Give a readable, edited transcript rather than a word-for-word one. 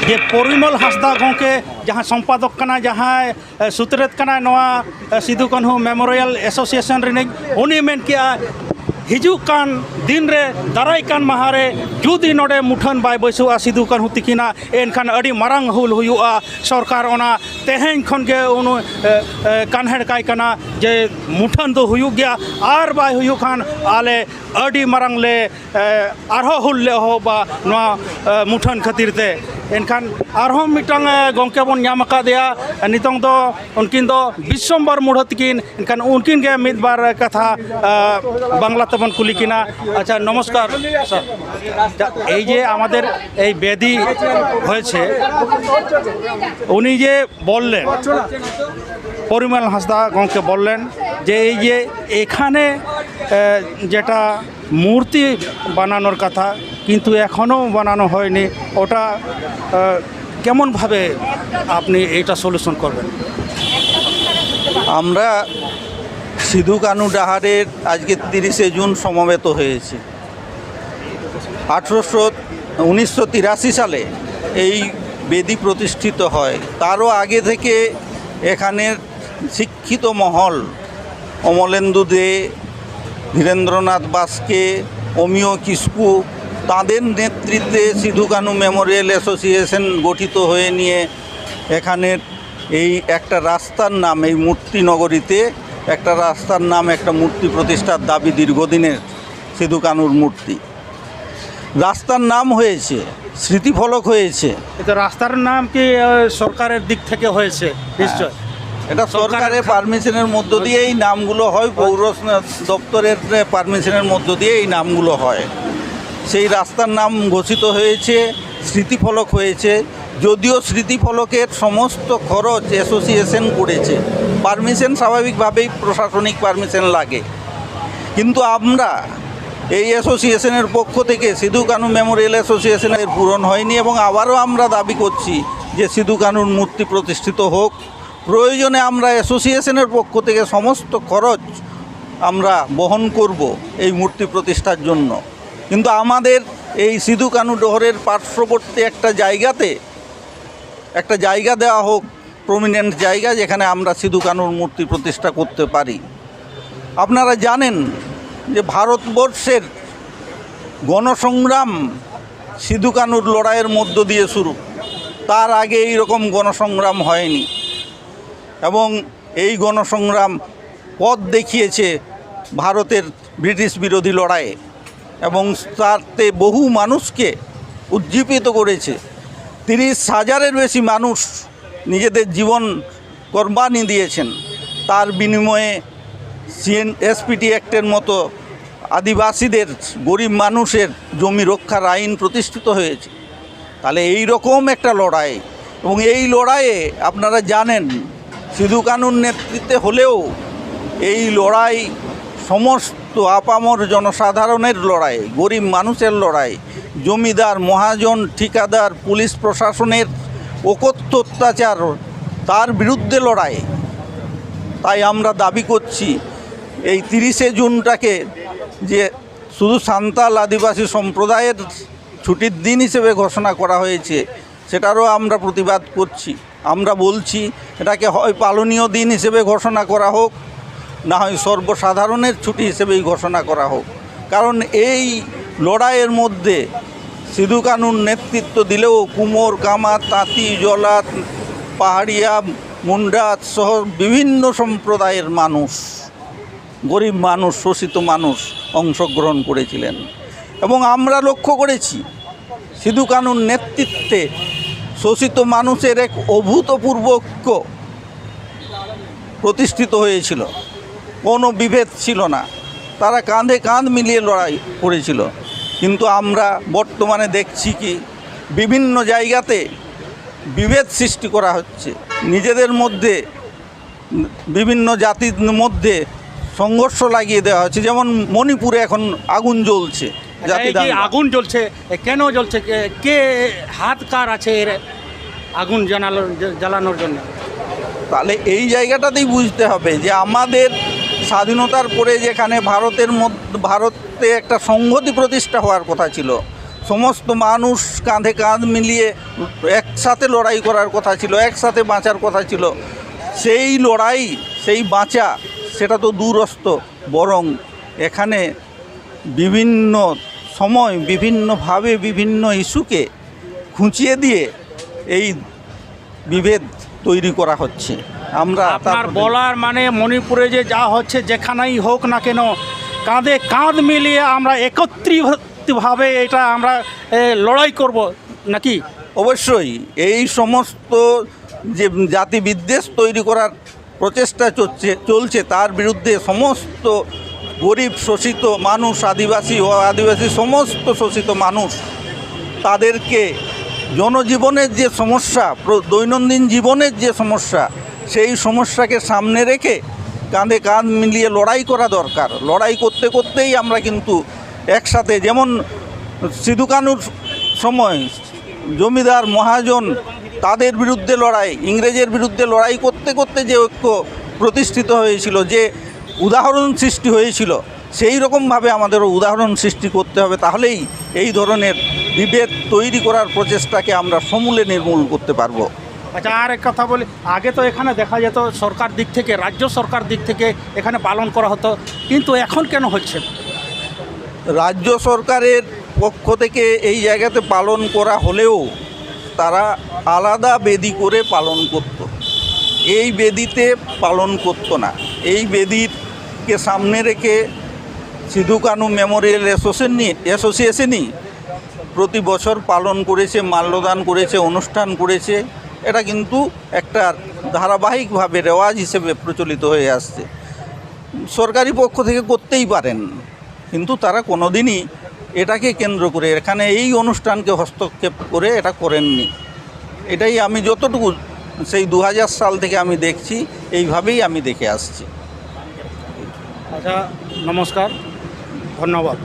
যে পরিমল হাঁসদা গঙ্কে जहाँ संपादक कना जहाँ सुतरेत कना नवा सिदु कान्हू मेमोरियल एसोसिएशन रिनिंग उनी मेन किया हिजुक कान दिन रे दाराय कान महारे जुदी नोडे मुठन बाय बैसुआ सिदु कान्हू तिकिना एनखान अडी मारांग हुल हुयुआ सरकार ओना तेहेन खन के उनु कान्हेड़ काय कना जे मुठन दो हुयु गया आर बाय हुयु खान आले अडी मारांग ले आरहो हुल ले हो बा नवा मुठन खातिर ते एनखान आरहो मिटांग गंके बन नाम आकादेया नितंग दो उनकिन दो विश्वम्बर मुढ़ तकिन एनखान उनकिन के मिद बार कथा बांग्ला तबन कुली किना। अच्छा नमस्कार सर, এই যে আমাদের এই বেদি হয়েছে উনি যে বললেন পরিমল হাঁসদা গঙ্কে বললেন যে এই যে এখানে যেটা মূর্তি বানানোর কথা কিন্তু এখনও বানানো হয়নি, ওটা কেমনভাবে আপনি এইটা সলিউশন করবেন? আমরা সিধু কানু ডাহারের আজকে 30শে জুন সমবেত হয়েছি। 1983 সালে এই বেদি প্রতিষ্ঠিত হয়। তারও আগে থেকে এখানের শিক্ষিত মহল অমলেন্দু দে, ধীরেন্দ্রনাথ বাস্কে, অমিয় কিস্কু তাদের নেতৃত্বে সিধু কানু মেমোরিয়াল অ্যাসোসিয়েশন গঠিত হয়ে নিয়ে এখানের এই একটা রাস্তার নাম, এই মূর্তি নগরীতে একটা রাস্তার নাম, একটা মূর্তি প্রতিষ্ঠার দাবি দীর্ঘদিনের সিধু কানুর মূর্তি। রাস্তার নাম হয়েছে, স্মৃতিফলক হয়েছে। এটা রাস্তার নাম কি সরকারের দিক থেকে হয়েছে? নিশ্চয় এটা সরকারের পারমিশনের মধ্য দিয়ে এই নামগুলো হয়, পৌর দপ্তরের পারমিশনের মধ্য দিয়ে এই নামগুলো হয়। সেই রাস্তার নাম ঘোষিত হয়েছে, স্মৃতিফলক হয়েছে। যদিও স্মৃতিফলকের সমস্ত খরচ অ্যাসোসিয়েশন করেছে, পারমিশন স্বাভাবিকভাবেই প্রশাসনিক পারমিশন লাগে, কিন্তু আমরা এই অ্যাসোসিয়েশনের পক্ষ থেকে সিধু কানু মেমোরিয়াল অ্যাসোসিয়েশনের পূরণ হয়নি এবং আবারও আমরা দাবি করছি যে সিধু কানুর মূর্তি প্রতিষ্ঠিত হোক। প্রয়োজনে আমরা অ্যাসোসিয়েশনের পক্ষ থেকে সমস্ত খরচ আমরা বহন করব এই মূর্তি প্রতিষ্ঠার জন্য। কিন্তু আমাদের এই সিধু কানু ডহরের পার্শ্ববর্তী একটা জায়গাতে একটা জায়গা দেওয়া হোক, প্রমিনেন্ট জায়গা, যেখানে আমরা সিধু কানুর মূর্তি প্রতিষ্ঠা করতে পারি। আপনারা জানেন যে ভারতবর্ষের গণসংগ্রাম সিধু কানুর লড়াইয়ের মধ্য দিয়ে শুরু। তার আগে এই রকম গণসংগ্রাম হয়নি এবং এই গণসংগ্রাম পথ দেখিয়েছে ভারতের ব্রিটিশ বিরোধী লড়াইয়ে এবং তাতে বহু মানুষকে উজ্জীবিত করেছে। 30,000-এর বেশি মানুষ নিজেদের জীবন কোরবানি দিয়েছেন। তার বিনিময়ে এসপিটি অ্যাক্টের মতো আদিবাসীদের, গরিব মানুষের জমি রক্ষার আইন প্রতিষ্ঠিত হয়েছে। তাহলে এই রকম একটা লড়াই, এবং এই লড়াইয়ে আপনারা জানেন সিধু কানুর নেতৃত্বে হলেও এই লড়াই সমস্ত আপামর জনসাধারণের লড়াই, গরিব মানুষের লড়াই, জমিদার, মহাজন, ঠিকাদার, পুলিশ প্রশাসনের অকথ্য অত্যাচার, তার বিরুদ্ধে লড়াই। তাই আমরা দাবি করছি এই 30শে জুনটাকে যে শুধু সান্তাল আদিবাসী সম্প্রদায়ের ছুটির দিন হিসেবে ঘোষণা করা হয়েছে, সেটারও আমরা প্রতিবাদ করছি। আমরা বলছি এটাকে হয় পালনীয় দিন হিসেবে ঘোষণা করা হোক, না হয় সর্বসাধারণের ছুটি হিসেবেই ঘোষণা করা হোক। কারণ এই লড়াইয়ের মধ্যে সিধু কানুর নেতৃত্ব দিলেও কুমোর, কামার, তাঁতি, জলা, পাহাড়িয়া, মুন্ডা সহ বিভিন্ন সম্প্রদায়ের মানুষ, গরিব মানুষ, শোষিত মানুষ অংশগ্রহণ করেছিলেন। এবং আমরা লক্ষ্য করেছি সিধু কানুর নেতৃত্বে শোষিত মানুষের এক অভূতপূর্ব ঐক্য প্রতিষ্ঠিত হয়েছিল। কোনো বিভেদ ছিল না, তারা কাঁধে কাঁধ মিলিয়ে লড়াই করেছিল। কিন্তু আমরা বর্তমানে দেখছি কি বিভিন্ন জায়গাতে বিভেদ সৃষ্টি করা হচ্ছে, নিজেদের মধ্যে বিভিন্ন জাতির মধ্যে সংঘর্ষ লাগিয়ে দেওয়া হচ্ছে। যেমন মণিপুরে এখন আগুন জ্বলছে, আগুন জ্বলছে, কেন জ্বলছে? কে হাত কার আছে এর আগুন জ্বালানোর জন্য? তাহলে এই জায়গাটাতেই বুঝতে হবে যে আমাদের স্বাধীনতার পরে যেখানে ভারতে একটা সংহতি প্রতিষ্ঠা হওয়ার কথা ছিল, সমস্ত মানুষ কাঁধে কাঁধ মিলিয়ে একসাথে লড়াই করার কথা ছিল, একসাথে বাঁচার কথা ছিল। সেই লড়াই, সেই বাঁচা, সেটা তো দূরস্থ। বরং এখানে বিভিন্ন সময় বিভিন্নভাবে বিভিন্ন ইস্যুকে খুঁচিয়ে দিয়ে এই বিভেদ তৈরি করা হচ্ছে। আমরা আপনার বলার মানে মণিপুরে যে যা হচ্ছে, যেখানেই হোক না কেন, কাঁধে কাঁধ মিলিয়ে আমরা একত্রিতভাবে এটা আমরা লড়াই করব নাকি? অবশ্যই এই সমস্ত যে জাতি বিদ্বেষ তৈরি করার প্রচেষ্টা চলছে তার বিরুদ্ধে সমস্ত গরিব শোষিত মানুষ, আদিবাসী ও আদিবাসী সমস্ত শোষিত মানুষ, তাদেরকে জনজীবনের যে সমস্যা, দৈনন্দিন জীবনের যে সমস্যা, সেই সমস্যাকে সামনে রেখে কাঁধে কাঁধ মিলিয়ে লড়াই করা দরকার। লড়াই করতে করতেই আমরা কিন্তু একসাথে, যেমন সিধু কানুর সময় জমিদার মহাজন তাদের বিরুদ্ধে লড়াই, ইংরেজের বিরুদ্ধে লড়াই করতে করতে যে ঐক্য প্রতিষ্ঠিত হয়েছিল, যে উদাহরণ সৃষ্টি হয়েছিল, সেই রকমভাবে আমাদেরও উদাহরণ সৃষ্টি করতে হবে। তাহলেই এই ধরনের বিভেদ তৈরি করার প্রচেষ্টাকে আমরা সমূলে নির্মূল করতে পারবো। আচ্ছা, আর এক কথা বলি, আগে তো এখানে দেখা যেত সরকার দিক থেকে, রাজ্য সরকার দিক থেকে এখানে পালন করা হতো, কিন্তু এখন কেন হচ্ছে? রাজ্য সরকারের পক্ষ থেকে এই জায়গাতে পালন করা হলেও তারা আলাদা বেদি করে পালন করত, এই বেদিতে পালন করতো না। এই বেদিকে সামনে রেখে সিধু কানু মেমোরিয়াল অ্যাসোসিয়েশনই প্রতি বছর পালন করেছে, মাল্যদান করেছে, অনুষ্ঠান করেছে। এটা কিন্তু একটা ধারাবাহিকভাবে রেওয়াজ হিসেবে প্রচলিত হয়ে আসছে। সরকারি পক্ষ থেকে করতেই পারেন, কিন্তু তারা কোনোদিনই এটাকে কেন্দ্র করে এখানে এই অনুষ্ঠানকে হস্তক্ষেপ করে এটা করেননি। এটাই আমি যতটুকু সেই 2000 সাল থেকে আমি দেখছি, এইভাবেই আমি দেখে আসছি। আচ্ছা, নমস্কার, ধন্যবাদ।